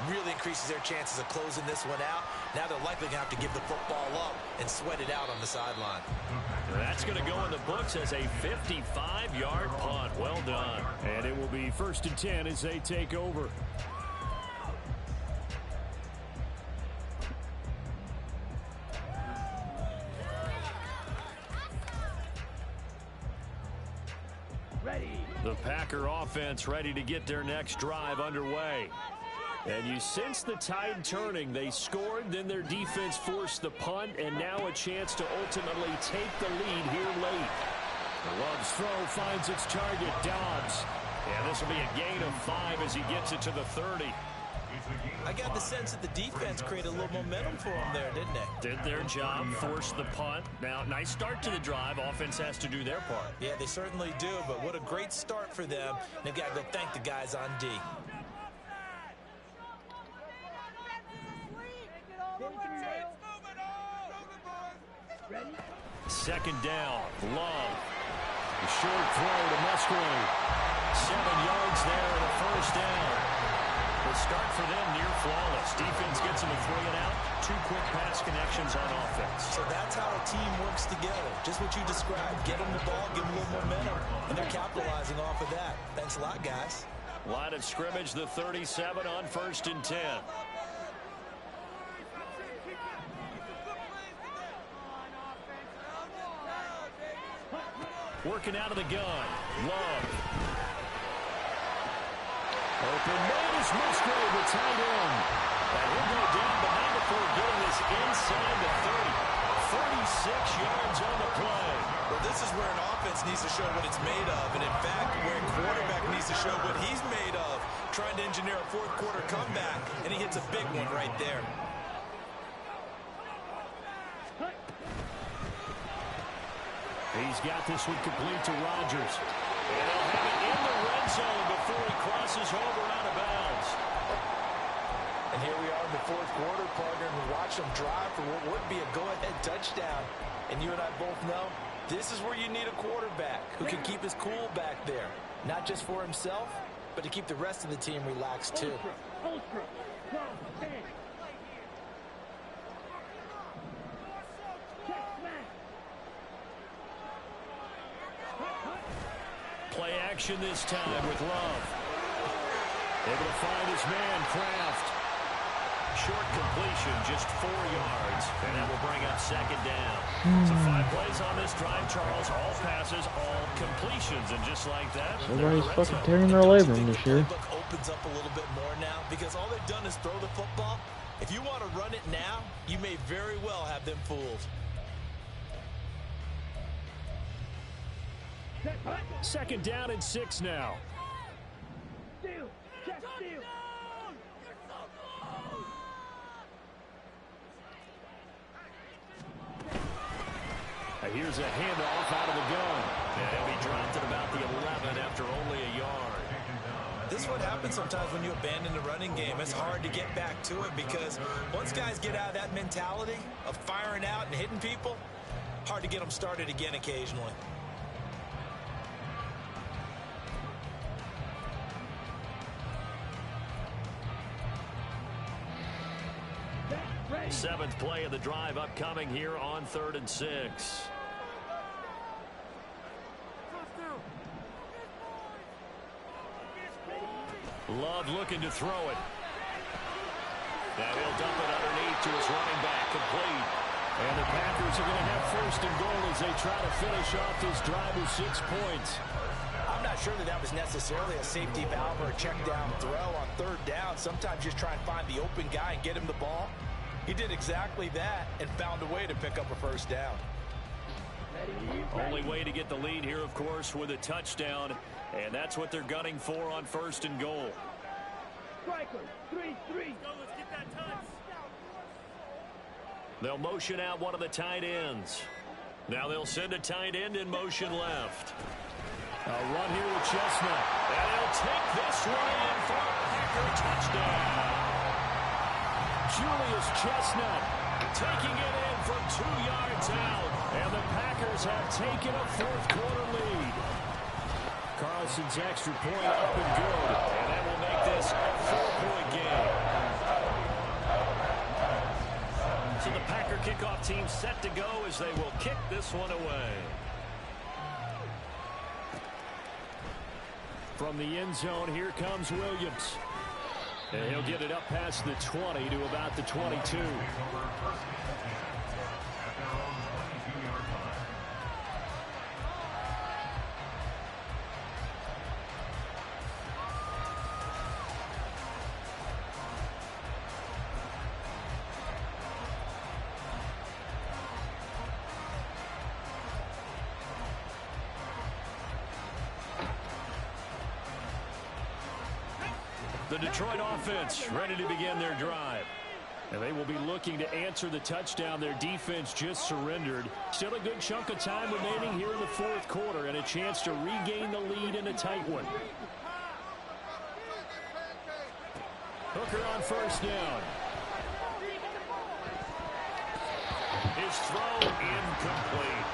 really increases their chances of closing this one out. Now they're likely going to have to give the football up and sweat it out on the sideline. That's going to go in the books as a 55-yard punt. Well done. And it will be 1st and 10 as they take over. Ready. The Packer offense ready to get their next drive underway. And you sense the tide turning. They scored, then their defense forced the punt, and now a chance to ultimately take the lead here late. Love's throw finds its target, Dobbs. And this will be a gain of 5 as he gets it to the 30. I got the sense that the defense created a little momentum for them there, didn't they? Did their job, forced the punt. Now, nice start to the drive. Offense has to do their part. Yeah, they certainly do, but what a great start for them. They've got to go thank the guys on D. Ready. 2nd down, Love. The short throw to Musgrave. 7 yards there and a 1st down. The start for them near flawless. Defense gets them a 3 and out. 2 quick pass connections on offense. So that's how a team works together. Just what you described. Get them the ball, give them a little momentum, and they're capitalizing off of that. Thanks a lot, guys. Line of scrimmage, the 37 on 1st and 10. Working out of the gun. Love. Open man is Musgrave, the tight end. And he'll go down, but not before getting this inside the 30. 36 yards on the play. Well, this is where an offense needs to show what it's made of. And in fact, where a quarterback needs to show what he's made of. Trying to engineer a fourth quarter comeback, and he hits a big one right there. He's got this one complete to Rodgers. And he'll have it in the red zone before he crosses over out of bounds. And here we are in the fourth quarter, partner, and we watch them drive for what would be a go-ahead touchdown. And you and I both know this is where you need a quarterback who can keep his cool back there. Not just for himself, but to keep the rest of the team relaxed too. Play action this time with Love. Able to find his man, Kraft. Short completion, just 4 yards, and that will bring up second down. So 5 plays on this drive, Charles. All passes, all completions, and just like that, everybody's fucking tearing their labrum this year. The playbook opens up a little bit more now because all they've done is throw the football. If you want to run it now, you may very well have them fooled. Second down and 6 now. Steal! Check steal! Here's a handoff out of the gun. And he'll be dropped at about the 11 after only a yard. This is what happens sometimes when you abandon the running game. It's hard to get back to it because once guys get out of that mentality of firing out and hitting people, hard to get them started again occasionally. Seventh play of the drive upcoming here on 3rd and 6. Love looking to throw it. Now he'll dump it underneath to his running back, complete. And the Packers are going to have 1st and goal as they try to finish off this drive with 6 points. I'm not sure that was necessarily a safety valve or a check down throw on 3rd down. Sometimes just try and find the open guy and get him the ball. He did exactly that and found a way to pick up a 1st down. Only way to get the lead here, of course, with a touchdown. And that's what they're gunning for on 1st and goal. Striker, 3-3. Let's get that touch. They'll motion out one of the tight ends. Now they'll send a tight end in motion left. A run here with Chestnut. And they'll take this one in for a Packer touchdown. Julius Chestnut taking it in from 2 yards out. And the Packers have taken a 4th quarter lead. Carlson's extra point up and good. And that will make this a 4-point game. So the Packer kickoff team set to go as they will kick this one away. From the end zone, here comes Williams. And he'll get it up past the 20 to about the 22. The Detroit offense ready to begin their drive. And they will be looking to answer the touchdown their defense just surrendered. Still a good chunk of time remaining here in the 4th quarter and a chance to regain the lead in a tight one. Hooker on 1st down. His throw incomplete.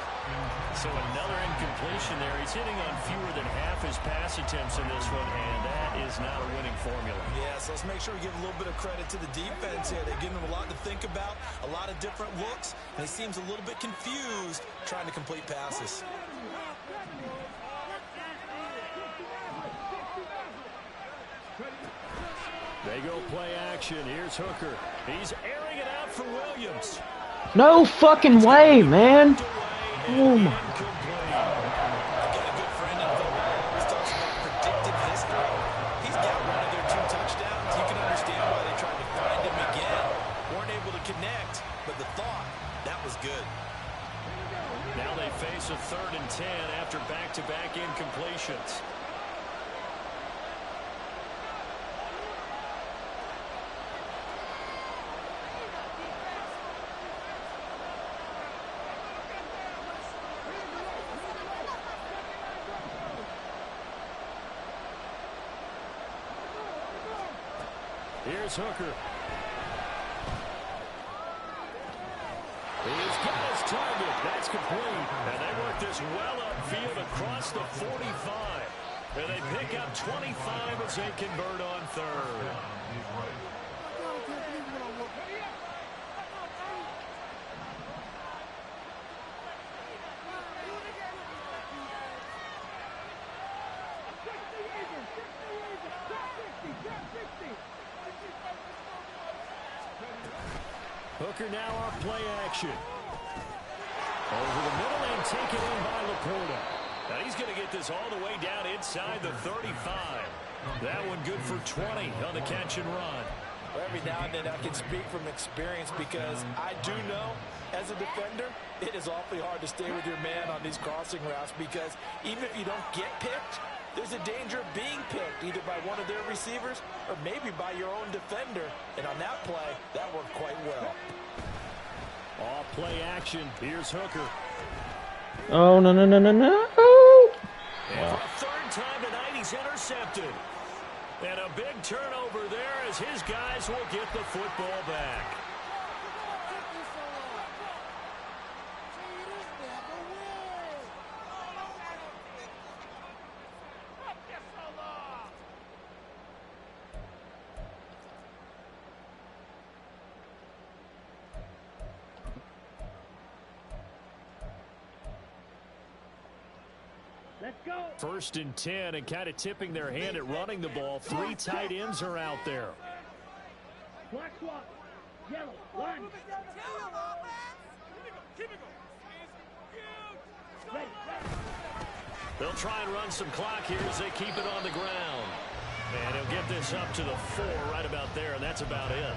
So another incompletion there. He's hitting on fewer than half his pass attempts in this one, and that is not a winning formula. Yeah, so let's make sure we give a little bit of credit to the defense here. They're giving them a lot to think about, a lot of different looks, and he seems a little bit confused trying to complete passes. They go play action. Here's Hooker. He's airing it out for Williams. No fucking way, man. Oh my. I've got a good friend in football. He talks about predictive history. He's got one of their force a 3rd and 10 after back-to-back incompletions. Here's Hooker. He's got his target. That's complete. And they work this well upfield across the 45. And they pick up 25 as they convert on 3rd. Hooker now off play action. Over the middle and taken in by Laporta. Now he's going to get this all the way down inside the 35. That one good for 20 on the catch and run. Well, every now and then I can speak from experience because I do know as a defender it is awfully hard to stay with your man on these crossing routes because even if you don't get picked, there's a danger of being picked either by one of their receivers or maybe by your own defender. And on that play, that worked quite well. Off play action. Here's Hooker. Oh, no. And for a 3rd time tonight, he's intercepted. And a big turnover there as his guys will get the football back. Let's go. 1st and 10 and kind of tipping their hand at running the ball. 3 tight ends are out there. Black swap. Yellow. Line. Ready. They'll try and run some clock here as they keep it on the ground. And he'll get this up to the 4 right about there, and that's about it.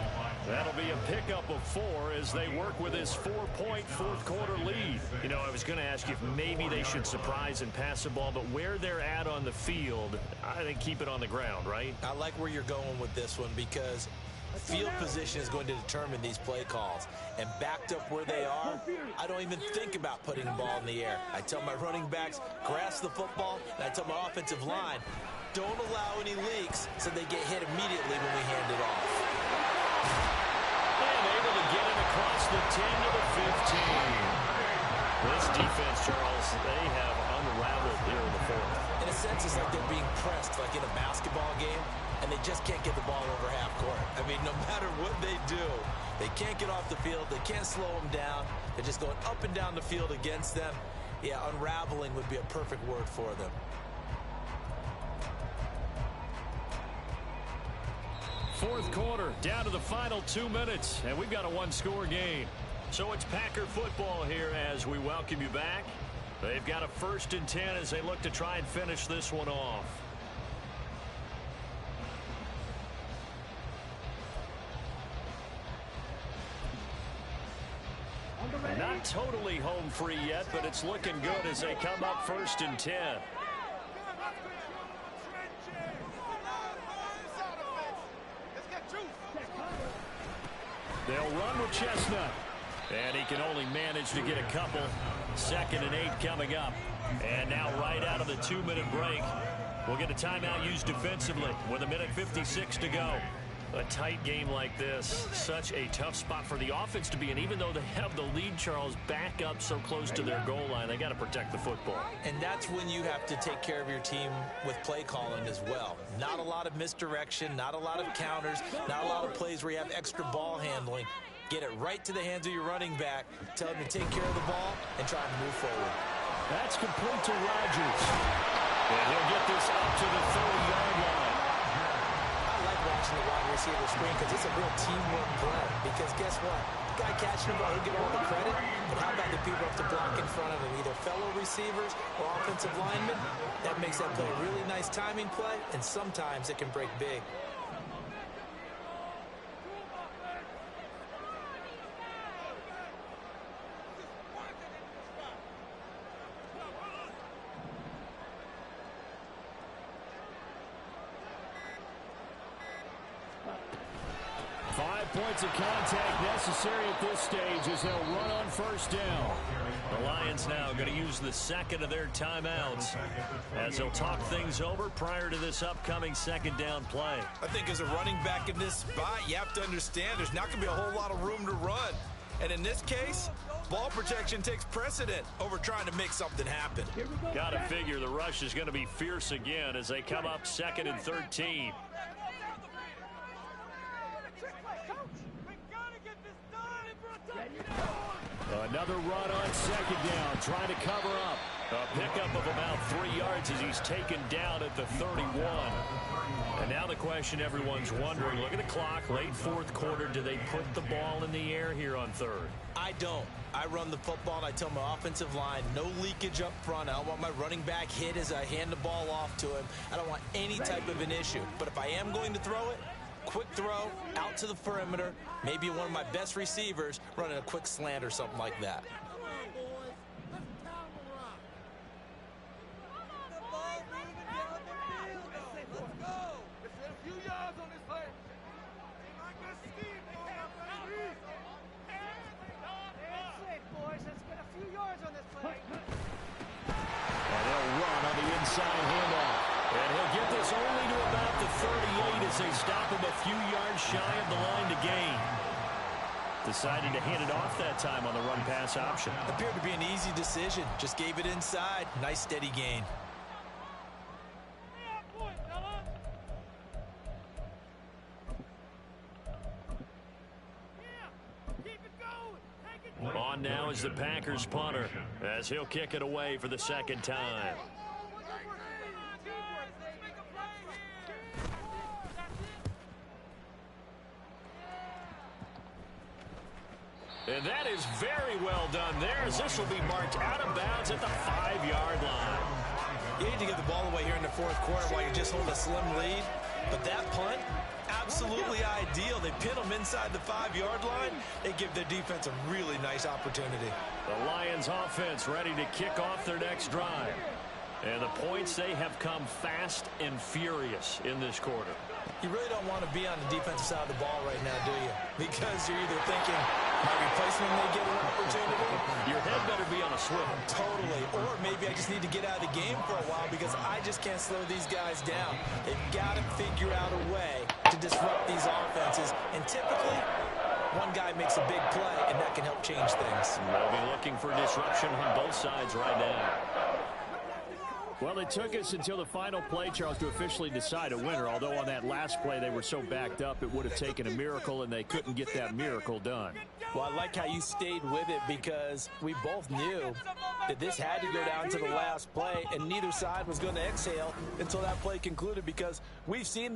That'll be a pickup of 4 as they work with his 4-point 4th quarter lead. You know, I was going to ask you if maybe they should surprise and pass the ball, but where they're at on the field, I think keep it on the ground, right? I like where you're going with this one because field position is going to determine these play calls. And backed up where they are, I don't even think about putting the ball in the air. I tell my running backs, grasp the football, and I tell my offensive line, don't allow any leaks so they get hit immediately when we hand it off. And able to get it across the 10 to the 15. This defense, Charles, they have unraveled here in the 4th. In a sense, it's like they're being pressed like in a basketball game, and they just can't get the ball over half court. I mean, no matter what they do, they can't get off the field. They can't slow them down. They're just going up and down the field against them. Yeah, unraveling would be a perfect word for them. 4th quarter, down to the final 2 minutes, and we've got a 1-score game. So it's Packer football here as we welcome you back. They've got a 1st and 10 as they look to try and finish this one off. Not totally home free yet, but it's looking good as they come up 1st and 10. They'll run with Chestnut. And he can only manage to get a couple. 2nd and 8 coming up. And now right out of the 2-minute break, we'll get a timeout used defensively with 1:56 to go. A tight game like this, such a tough spot for the offense to be in. Even though they have the lead, Charles, back up so close to their goal line, they got to protect the football. And that's when you have to take care of your team with play calling as well. Not a lot of misdirection, not a lot of counters, not a lot of plays where you have extra ball handling. Get it right to the hands of your running back. Tell him to take care of the ball and try and move forward. That's complete to Rodgers. And he'll get this up to the 30-yard line. Watching the wide receiver screen because it's a real teamwork play. Because guess what? The guy catching the ball, he'll get all the credit. But how about the people up to block in front of him, either fellow receivers or offensive linemen? That makes that play a really nice timing play, and sometimes it can break big. points of contact necessary at this stage as they'll run on first down. The Lions now going to use the second of their timeouts as they'll talk things over prior to this upcoming second down play. I think as a running back in this spot, you have to understand there's not going to be a whole lot of room to run. And in this case, ball protection takes precedent over trying to make something happen. Got to figure the rush is going to be fierce again as they come up 2nd and 13. Another run on second down, trying to cover up. A pickup of about 3 yards as he's taken down at the 31. And now the question everyone's wondering, look at the clock, late fourth quarter, do they put the ball in the air here on third? I don't. I run the football and I tell my offensive line, no leakage up front. I don't want my running back hit as I hand the ball off to him. I don't want any type of an issue. But if I am going to throw it, quick throw out to the perimeter, maybe one of my best receivers running a quick slant or something like that. They stop him a few yards shy of the line to gain. Decided to hand it off that time on the run pass option. Appeared to be an easy decision. Just gave it inside. Nice steady gain. On now is the Packers punter as he'll kick it away for the second time. And that is very well done there as this will be marked out of bounds at the 5-yard line. You need to get the ball away here in the fourth quarter while you just hold a slim lead. But that punt, absolutely ideal. They pin them inside the 5-yard line. They give their defense a really nice opportunity. The Lions offense ready to kick off their next drive. And the points, they have come fast and furious in this quarter. You really don't want to be on the defensive side of the ball right now, do you? Because you're either thinking, my replacement may get an opportunity. Your head better be on a swivel. Totally. Or maybe I just need to get out of the game for a while because I just can't slow these guys down. They've got to figure out a way to disrupt these offenses. And typically, one guy makes a big play, and that can help change things. They'll be looking for disruption on both sides right now. Well, it took us until the final play, Charles, to officially decide a winner. Although on that last play they were so backed up, it would have taken a miracle, and they couldn't get that miracle done. Well, I like how you stayed with it because we both knew that this had to go down to the last play, and neither side was going to exhale until that play concluded because we've seen